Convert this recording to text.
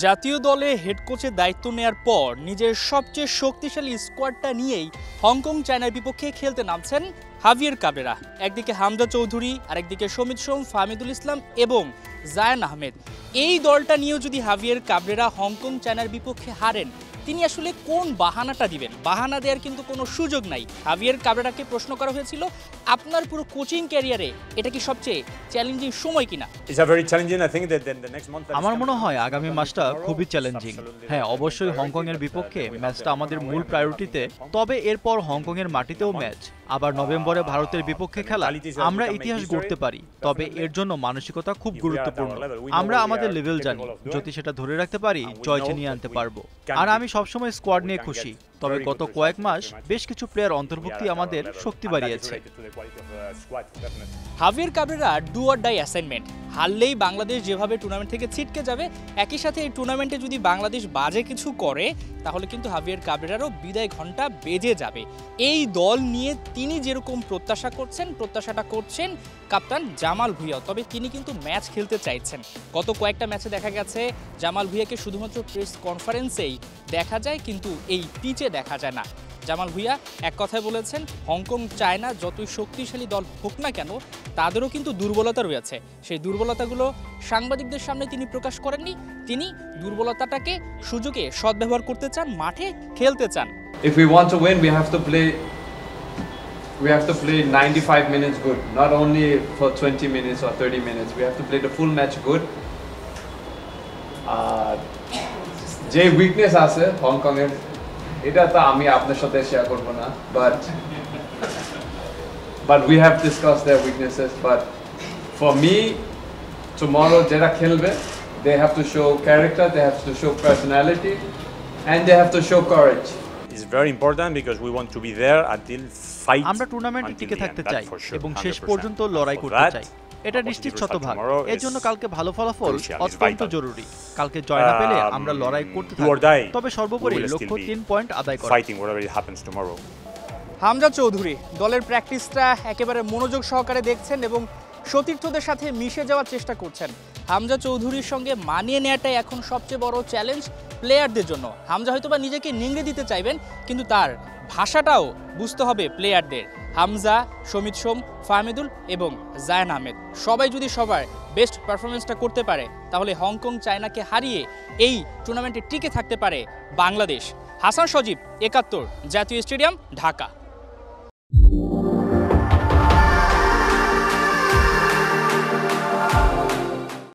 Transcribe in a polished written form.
জাতীয় দলে হেড কোচের দায়িত্ব নেয়ার পর নিজের সবচেয়ে শক্তিশালী স্কোয়াডটা নিয়েই হংকং চায়নার বিপক্ষে খেলতে নামছেন হাভিয়ের কাবরেরা। একদিকে হামজা চৌধুরী, আরেকদিকে সমিত সোম, ফাহমিদুল ইসলাম এবং জায়ান আহমেদ। এই দলটা নিয়েও যদি হাভিয়ের কাবরেরা হংকং চায়নার বিপক্ষে হারেন, তিনি আসলে কোন বাহানাটা দিবেন? বাহানা দেওয়ার কিন্তু কোনো সুযোগ নাই। হাভিয়ের কাবরেরাকে প্রশ্ন করা হয়েছিল, আপনার পুরো কোচিং ক্যারিয়ারে এটা কি সবচেয়ে চ্যালেঞ্জিং সময় কিনা? আমার মনে হয় আগামী মাসটা খুবই চ্যালেঞ্জিং। হ্যাঁ, অবশ্যই হংকং এর বিপক্ষে ম্যাচটা আমাদের মূল প্রায়োরিটিতে, তবে এরপর হংকং এর মাটিতেও ম্যাচ, আবার নভেম্বরে ভারতের বিপক্ষে খেলা। আমরা ইতিহাস গড়তে পারি, তবে এর জন্য মানসিকতা খুব গুরুত্বপূর্ণ। আমরা আমাদের লেভেল জানি, যদি সেটা ধরে রাখতে পারি জয় ছিনিয়ে আনতে পারবো। আর আমি সবসময় স্কোয়াড নিয়ে খুশি, তবে গত কয়েক মাস বেশ কিছু প্লেয়ার অন্তর্ভুক্তি আমাদের শক্তি বাড়িয়েছে। Javier Cabrera do or die assignment. হারলেই বাংলাদেশ যেভাবে টুর্নামেন্ট থেকে ছিটকে যাবে, একই সাথে এই টুর্নামেন্টে যদি বাংলাদেশ বাজে কিছু করে তাহলে কিন্তু হাভিয়ের কাবরেরারও বিদায় ঘন্টা বেজে যাবে। এই দল নিয়ে তিনি যেরকম প্রত্যাশাটা করছেন কাপ্তান জামাল ভুঁইয়া, তবে তিনি কিন্তু ম্যাচ খেলতে চাইছেন। গত কয়েকটা ম্যাচে দেখা গেছে জামাল ভুঁইয়াকে শুধুমাত্র প্রেস কনফারেন্সেই দেখা যায়, কিন্তু এই পিচে দেখা যায় না। জামাল ভুঁইয়া এক কথায় বলেছেন, হংকং চায়না যতই শক্তিশালী দল হোক না কেন তাদেরও কিন্তু দুর্বলতা রয়েছে। সেই দুর্বলতাগুলো সাংবাদিকদের সামনে তিনি প্রকাশ করেননি। তিনি দুর্বলতাটাকে সুযোগে সদ্ব্যবহার করতে চান, মাঠে খেলতে চান। If we want to win, we have to play 95 minutes good, not only for 20 minutes or 30 minutes. We have to play the full match good. যে উইকনেস আছে হংকং এর, এটা তো আমি আপনার সাথে শেয়ার করব না, but we have discussed their weaknesses. But for me, tomorrow যারা খেলবে, they have to show character, they have to show personality, and they have to show courage. It's very important because we want to be there until fight. আমরা টুর্নামেন্টে টিকে থাকতে চাই এবং শেষ পর্যন্ত লড়াই করতে চাই, এটা নিশ্চিত শতভাগ। এর জন্য কালকে ভালো ফলাফল অত্যন্ত জরুরি। কালকে জয় না পেলে আমরা লড়াই করতে থাকব, তবে সর্বোপরি লক্ষ্য 3 পয়েন্ট আদায় করা। হামজা চৌধুরী দলের প্র্যাকটিসটা একেবারে মনোযোগ সহকারে দেখছেন এবং সতীর্থদের সাথে মিশে যাওয়ার চেষ্টা করছেন। হামজা চৌধুরীর সঙ্গে মানিয়ে নেওয়াটাই এখন সবচেয়ে বড় চ্যালেঞ্জ প্লেয়ারদের জন্য। হামজা হয়তোবা নিজেকে নিংড়ে দিতে চাইবেন, কিন্তু তার ভাষাটাও বুঝতে হবে প্লেয়ারদের। হামজা, সমিত সোম, ফাহমিদুল এবং জায়ান আহমেদ সবাই যদি সবার বেস্ট পারফরমেন্সটা করতে পারে, তাহলে হংকং চায়নাকে হারিয়ে এই টুর্নামেন্টে টিকে থাকতে পারে বাংলাদেশ। হাসান সজীব, ৭১ জাতীয় স্টেডিয়াম, ঢাকা।